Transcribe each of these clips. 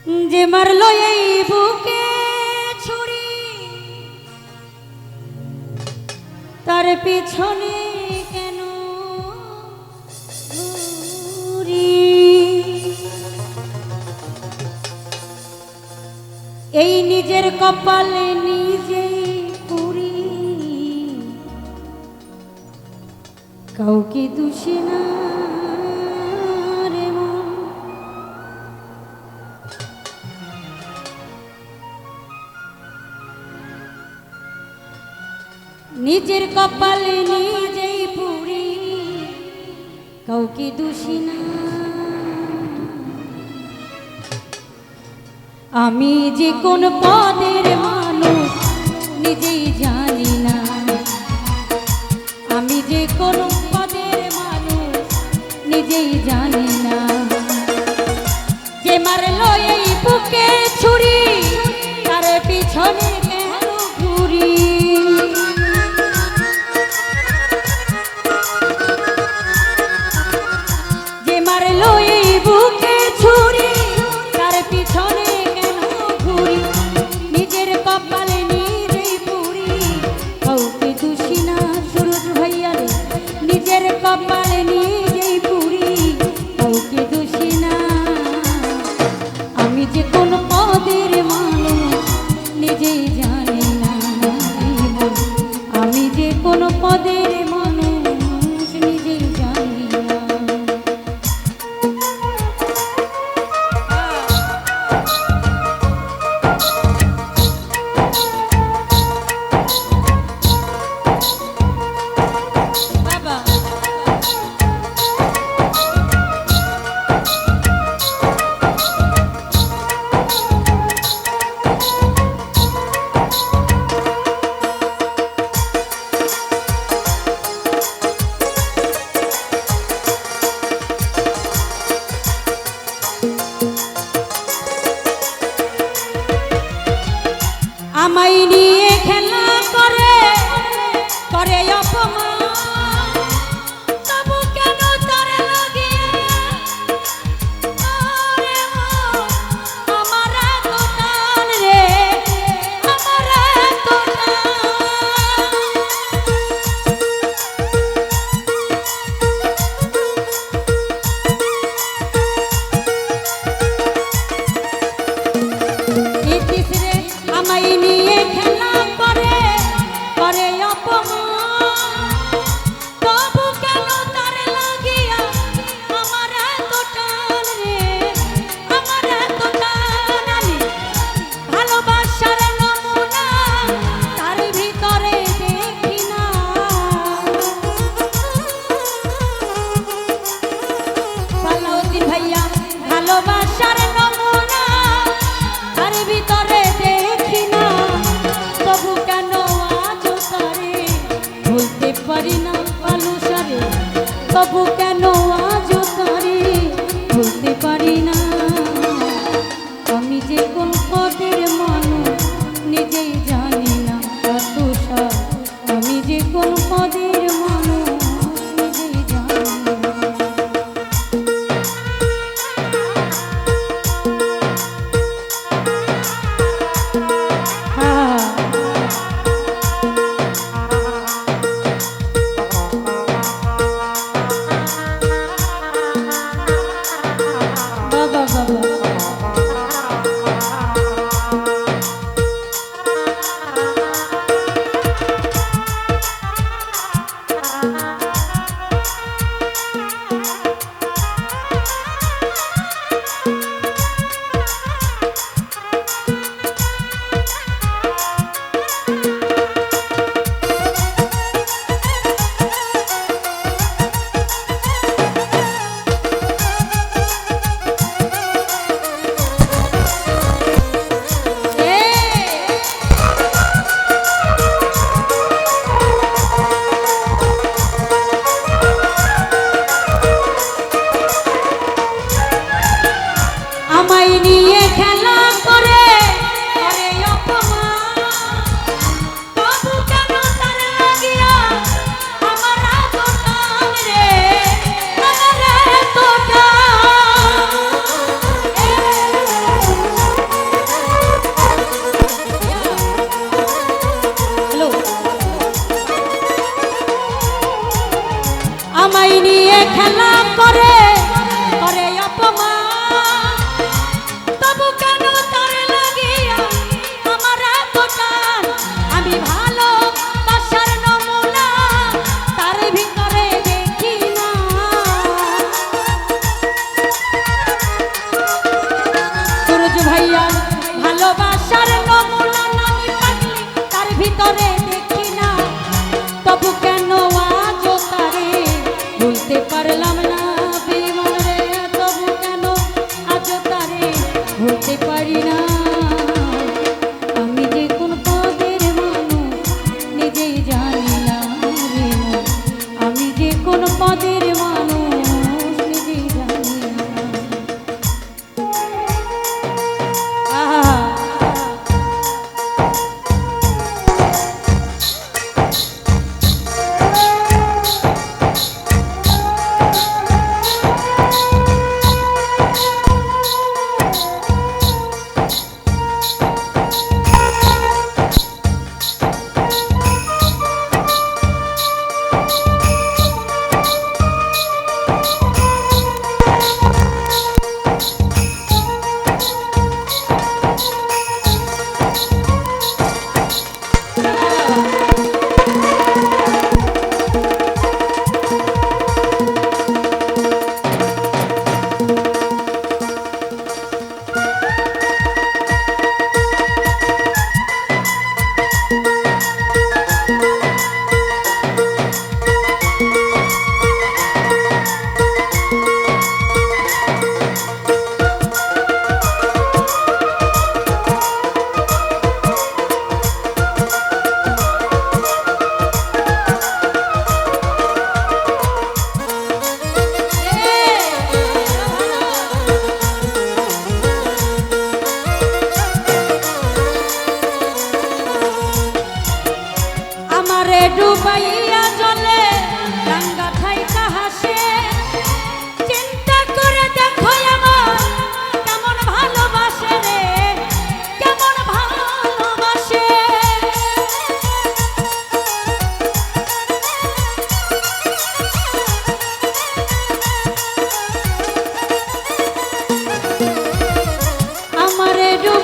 যে মারলো এই বুকে ছুরি তার পিছনে কেন ঘুরি? এই নিজের কপালে নিজেই পুরি, কাউকে দোষী না রে মন। নিজের কপালে নিজেই পুরি, কাউকে দোষী না। আমি যে কোন পদের মানুষ নিজেই জানি না, আমি যে কোন পদের মানুষ নিজেই জানি না। যে মারলো এই বুকে ছুরি তার পিছনে কেন ঘুরি? যে মারলো এই বুকে ছুরি তার পিছনে কেন ঘুরি? নিজের কপালে নিজেই পুরি, কাউকে দোষী না। সুরজ ভাইয়া রে, নিজের কপালে নিজেই পুরি, কাউকে দোষী না। আমি যে কোন পদের মানুষ নিজেই জানি না, আমি যে কোন পদের মানুষ নিজেই জানি না। আমায় নিয়ে খেলা করে করে অপমান, তবু কেন তার লাগে আমার এত টান রে, আমার এত টান। আমায় নিয়ে খেলা করে করে অপমান, তবু কেন তার লাগিয়া আমার এত টান রে, আমার এত টান। আমি ভালোবাসার নমুনা তার ভিতরে দেখি না, সালাউদ্দিন ভাইয়া ভালোবাসার নমুনা তার ভিতরে দেখি না। তবু কেন আজ তারে ভুলতে পারি না ভালোসারে, তবু কেন আজ তারে ভুলতে পারি না। আমি যে কোন পদের মানুষ নিজেই জানি না তুষা, আমি যে কোন পদের মানুষ নিজেই জানি না। বাবা বাবা আমায় নিয়ে খেলা করে করে অপমান, তবু কেন তার লাগিয়া আমার এত টান রে, আমার এত টান।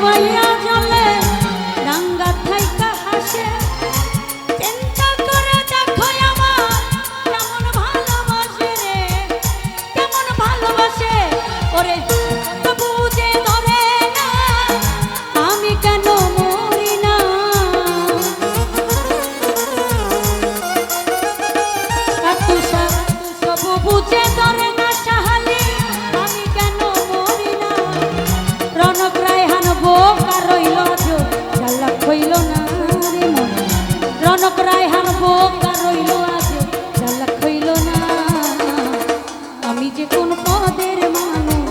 ডুবাইয়া জলে রাঙ্গা থাইকা হাসে চিন্তা করে দেখো আমার কেমন ভালোবাসে রে কেমন ভালোবাসে ওরে তবু যে ধরে না আমি কেন মরি না তবু বুঝে ধরে না সাহালি আমি কেন মরি না রনক রায়হান বোকা রইল আজো চালাক হইল না রে মন রনক রায়হান বোকা রইল আজো চালাক হইল না আমি যে কোন পদের মানুষ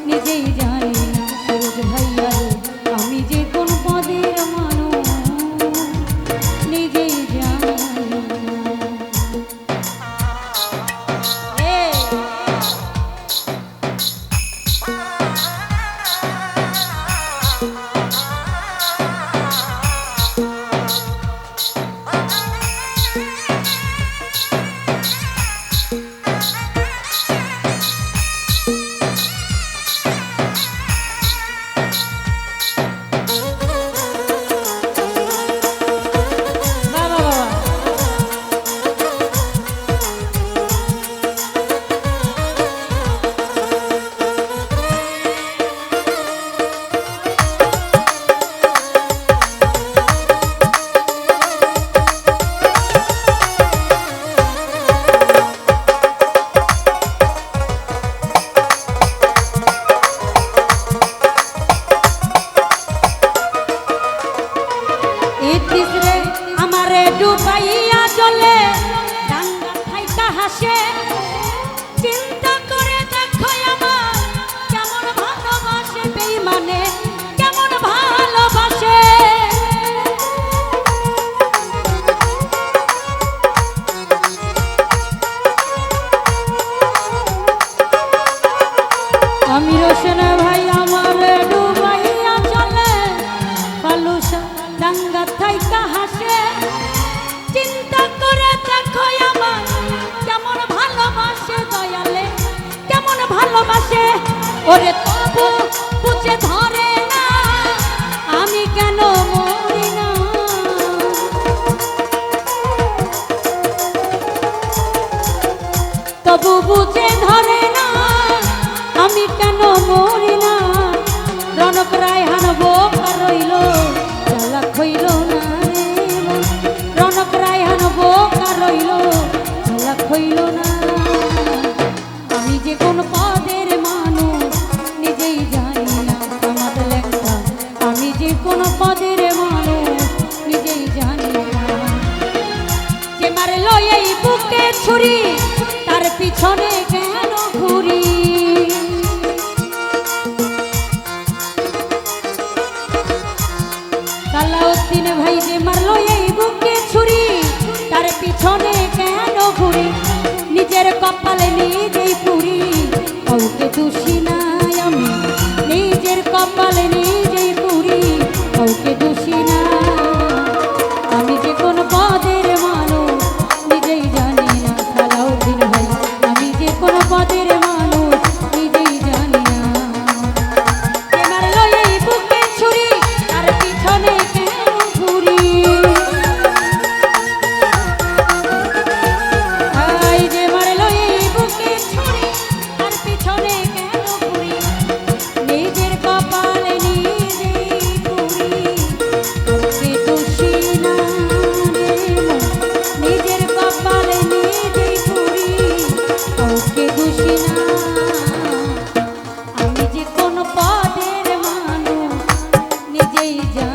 নিজেই জানি না সরোজ ভাইয়া রে আমি যে কোন পদের মানুষ নিজেই জানি আমারে ডুবাইয়া জলে রাঙ্গা থাইকা হাসে চিন্তা করে দেখো আমার কেমন ভালোবাসে বেঈমানে কেমন ভালোবাসে আমি রোশন ভাই আমারে ডুবাইয়া জলে ফালুসা রাঙ্গা থাইকা হাসে চিন্তা করে দেখো আমার কেমন ভালোবাসে দয়ালে কেমন ভালোবাসে ওরে তবু বুঝে ধরে না আমি কেন মরি না তবু বুঝে ধরে না আমি কেন মরি না রনক রায়হান বোকা রইল চালাক হইল না রে মন রনক রায়হান বোকা রইল চালাক হইল না আমি যে কোন পদের মানুষ নিজেই জানি না আমার লেখা আমি যে কোন পদের মানুষ নিজেই জানি না যে মারলো এই বুকে ছুরি তার পিছনে কেন ঘুরি সালাউদ্দিন ভাই যে মারলো এই বুকে ছুরি তার পিছনে কেন ঘুরি নিজের কপালে নিজেই পুরি কাউকে দোষী নাই আমি নিজের কপালে নিজেই পুরি কাউকে দোষী না আমি যে কোন পদের মানুষ নিজেই জানি না সালাউদ্দিন ভাই আমি যে কোন পদের মানুষ নিজেই জানি না যে মারলো এই বুকে ছুরি তার পিছনে কেন ঘুরি এই যে মারলো এই বুকে ছুরি তার পিছনে কেন ঘুরি নিজের কপালে নিজেই পুরি কাউকে দোষী না রে মন নিজের কপালে নিজেই পুরি কাউকে দোষী না আমি যে কোন পদের মানুষ নিজেই জানি